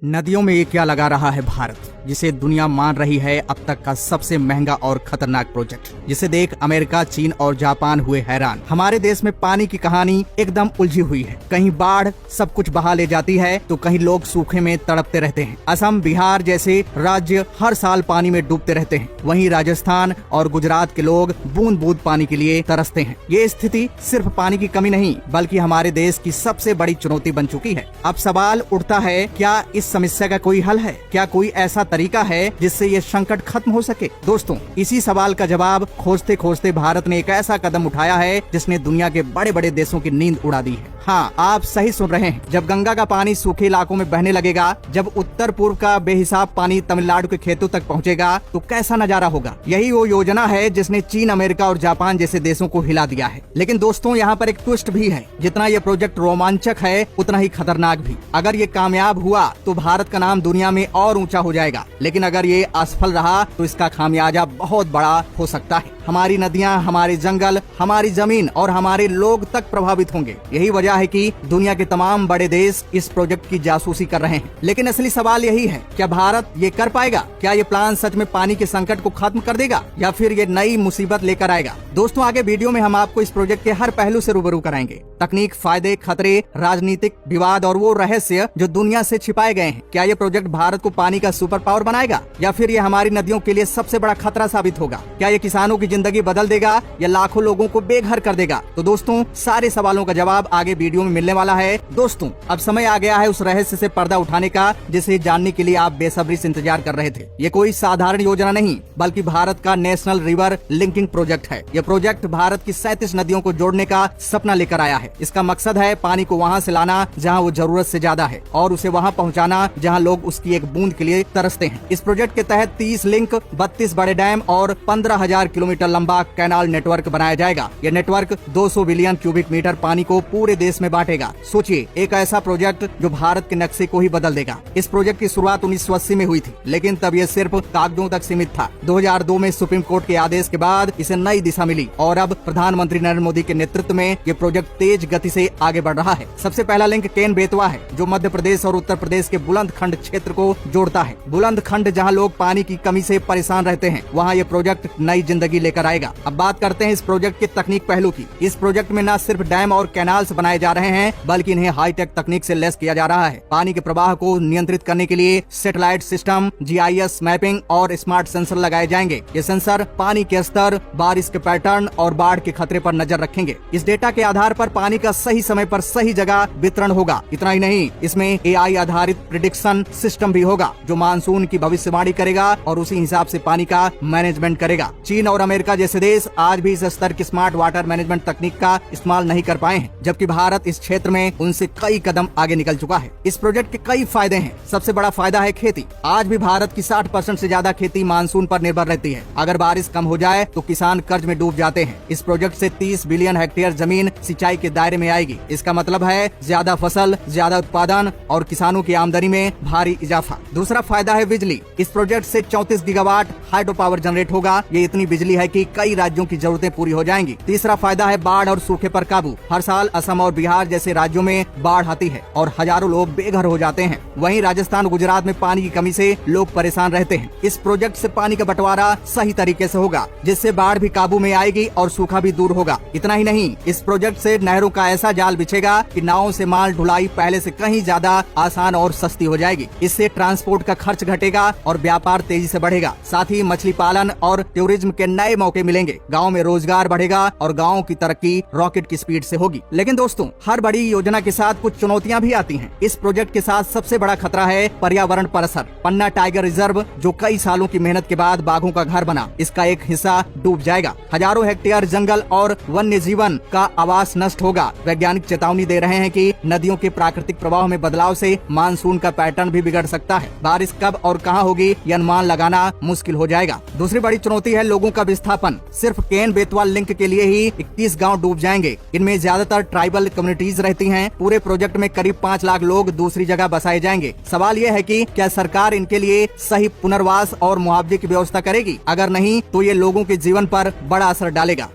नदियों में ये क्या लगा रहा है भारत, जिसे दुनिया मान रही है अब तक का सबसे महंगा और खतरनाक प्रोजेक्ट, जिसे देख अमेरिका, चीन और जापान हुए हैरान। हमारे देश में पानी की कहानी एकदम उलझी हुई है। कहीं बाढ़ सब कुछ बहा ले जाती है तो कहीं लोग सूखे में तड़पते रहते हैं। असम, बिहार जैसे राज्य हर साल पानी में डूबते रहते हैं। वहीं राजस्थान और गुजरात के लोग बूंद बूंद पानी के लिए तरसते हैं। ये स्थिति सिर्फ पानी की कमी नहीं बल्कि हमारे देश की सबसे बड़ी चुनौती बन चुकी है। अब सवाल उठता है, क्या इस समस्या का कोई हल है? क्या कोई ऐसा तरीका है जिससे ये संकट खत्म हो सके? दोस्तों, इसी सवाल का जवाब खोजते खोजते भारत ने एक ऐसा कदम उठाया है जिसने दुनिया के बड़े बड़े देशों की नींद उड़ा दी है। हाँ, आप सही सुन रहे हैं। जब गंगा का पानी सूखे इलाकों में बहने लगेगा, जब उत्तर पूर्व का बेहिसाब पानी तमिलनाडु के खेतों तक पहुँचेगा तो कैसा नजारा होगा। यही वो योजना है जिसने चीन, अमेरिका और जापान जैसे देशों को हिला दिया है। लेकिन दोस्तों, यहाँ पर एक ट्विस्ट भी है। जितना ये प्रोजेक्ट रोमांचक है उतना ही खतरनाक भी। अगर ये कामयाब हुआ तो भारत का नाम दुनिया में और ऊंचा हो जाएगा, लेकिन अगर ये असफल रहा तो इसका खामियाजा बहुत बड़ा हो सकता है। हमारी नदियां, हमारे जंगल, हमारी जमीन और हमारे लोग तक प्रभावित होंगे। यही वजह है कि दुनिया के तमाम बड़े देश इस प्रोजेक्ट की जासूसी कर रहे हैं। लेकिन असली सवाल यही है, क्या भारत ये कर पाएगा? क्या ये प्लान सच में पानी के संकट को खत्म कर देगा या फिर ये नई मुसीबत लेकर आएगा? दोस्तों, आगे वीडियो में हम आपको इस प्रोजेक्ट के हर पहलू से रूबरू कराएंगे। तकनीक, फायदे, खतरे, राजनीतिक विवाद और वो रहस्य जो दुनिया से छिपाए गए हैं। क्या ये प्रोजेक्ट भारत को पानी का सुपर पावर बनाएगा या फिर ये हमारी नदियों के लिए सबसे बड़ा खतरा साबित होगा? क्या ये किसानों की जिंदगी बदल देगा या लाखों लोगों को बेघर कर देगा? तो दोस्तों, सारे सवालों का जवाब आगे वीडियो में मिलने वाला है। दोस्तों, अब समय आ गया है उस रहस्य से पर्दा उठाने का जिसे जानने के लिए आप बेसब्री से इंतजार कर रहे थे। ये कोई साधारण योजना नहीं बल्कि भारत का नेशनल रिवर लिंकिंग प्रोजेक्ट है। यह प्रोजेक्ट भारत की 37 नदियों को जोड़ने का सपना लेकर आया है। इसका मकसद है पानी को वहाँ से लाना जहाँ वो जरूरत से ज्यादा है और उसे वहाँ पहुँचाना जहाँ लोग उसकी एक बूंद के लिए तरसते हैं। इस प्रोजेक्ट के तहत 30 लिंक, 32 बड़े डैम और 15,000 किलोमीटर लंबा कैनाल नेटवर्क बनाया जाएगा। यह नेटवर्क 200 बिलियन क्यूबिक मीटर पानी को पूरे देश में बांटेगा। सोचिए, एक ऐसा प्रोजेक्ट जो भारत के नक्शे को ही बदल देगा। इस प्रोजेक्ट की शुरुआत 1980 में हुई थी, लेकिन तब यह सिर्फ कागजों तक सीमित था। 2002 में सुप्रीम कोर्ट के आदेश के बाद इसे नई दिशा मिली और अब प्रधानमंत्री नरेंद्र मोदी के नेतृत्व में ये प्रोजेक्ट तेज गति से आगे बढ़ रहा है। सबसे पहला लिंक केन बेतवा है, जो मध्य प्रदेश और उत्तर प्रदेश के बुलंदखंड क्षेत्र को जोड़ता है। बुलंदखंड जहां लोग पानी की कमी से परेशान रहते हैं, वहां ये प्रोजेक्ट नई जिंदगी लेकर आएगा। अब बात करते हैं इस प्रोजेक्ट के तकनीक पहलू की। इस प्रोजेक्ट में न सिर्फ डैम और कैनाल्स बनाए जा रहे हैं बल्कि इन्हें हाईटेक तकनीक से लैस किया जा रहा है। पानी के प्रवाह को नियंत्रित करने के लिए सैटेलाइट सिस्टम, GIS मैपिंग और स्मार्ट सेंसर लगाए जाएंगे। ये सेंसर पानी के स्तर, बारिश के पैटर्न और बाढ़ के खतरे पर नजर रखेंगे। इस डेटा के आधार पर पानी का सही समय पर सही जगह वितरण होगा। इतना ही नहीं, इसमें AI आधारित प्रिडिक्शन सिस्टम भी होगा जो मानसून की भविष्यवाणी करेगा और उसी हिसाब से पानी का मैनेजमेंट करेगा। चीन और अमेरिका जैसे देश आज भी इस स्तर की स्मार्ट वाटर मैनेजमेंट तकनीक का इस्तेमाल नहीं कर पाए हैं, जबकि भारत इस क्षेत्र में उनसे कई कदम आगे निकल चुका है। इस प्रोजेक्ट के कई फायदे हैं। सबसे बड़ा फायदा है खेती। आज भी भारत की 60% से ज्यादा खेती मानसून पर निर्भर रहती है। अगर बारिश कम हो जाए तो किसान कर्ज में डूब जाते हैं। इस प्रोजेक्ट से 30 बिलियन हेक्टेयर जमीन सिंचाई के दायरे में आएगी। इसका मतलब है ज्यादा फसल, ज्यादा उत्पादन और किसानों की आमदनी में भारी इजाफा। दूसरा फायदा है बिजली। इस प्रोजेक्ट से 34 गीगावाट हाइड्रो पावर जनरेट होगा। ये इतनी बिजली है कि कई राज्यों की जरूरतें पूरी हो जाएंगी। तीसरा फायदा है बाढ़ और सूखे पर काबू। हर साल असम और बिहार जैसे राज्यों में बाढ़ आती है और हजारों लोग बेघर हो जाते हैं। वहीं राजस्थान, गुजरात में पानी की कमी से लोग परेशान रहते हैं। इस प्रोजेक्ट से पानी का बंटवारा सही तरीके से होगा, जिससे बाढ़ भी काबू में आएगी और सूखा भी दूर होगा। इतना ही नहीं, इस प्रोजेक्ट से नहरों का ऐसा जाल बिछेगा कि नावों से माल ढुलाई पहले से कहीं ज्यादा आसान और सस्ती हो जाएगी। इससे ट्रांसपोर्ट का खर्च घटेगा और व्यापार तेजी से बढ़ेगा। साथ ही मछली पालन और टूरिज्म के नए मौके मिलेंगे। गाँव में रोजगार बढ़ेगा और गाँव की तरक्की रॉकेट की स्पीड से होगी। लेकिन दोस्तों, हर बड़ी योजना के साथ कुछ चुनौतियां भी आती हैं। इस प्रोजेक्ट के साथ सबसे बड़ा खतरा है पर्यावरण पर असर। पन्ना टाइगर रिजर्व, जो कई सालों की मेहनत के बाद बाघों का घर बना, इसका एक हिस्सा डूब जाएगा। हजारों हेक्टेयर जंगल और वन्य जीवन का आवास नष्ट होगा। वैज्ञानिक चेतावनी दे रहे हैं कि नदियों के प्राकृतिक प्रवाह में बदलाव से मानसून का पैटर्न भी बिगड़ सकता है। बारिश कब और कहां होगी ये अनुमान लगाना मुश्किल हो जाएगा। दूसरी बड़ी चुनौती है लोगों का विस्थापन। सिर्फ केन बेतवा लिंक के लिए ही 21 गाँव डूब जाएंगे। इनमें ज्यादातर ट्राइबल कम्युनिटीज रहती हैं। पूरे प्रोजेक्ट में करीब 5 लाख लोग दूसरी जगह बसाए जाएंगे। सवाल ये है कि क्या सरकार इनके लिए सही पुनर्वास और मुआवजे की व्यवस्था करेगी? अगर नहीं तो ये लोगों के जीवन पर बड़ा असर डालेगा।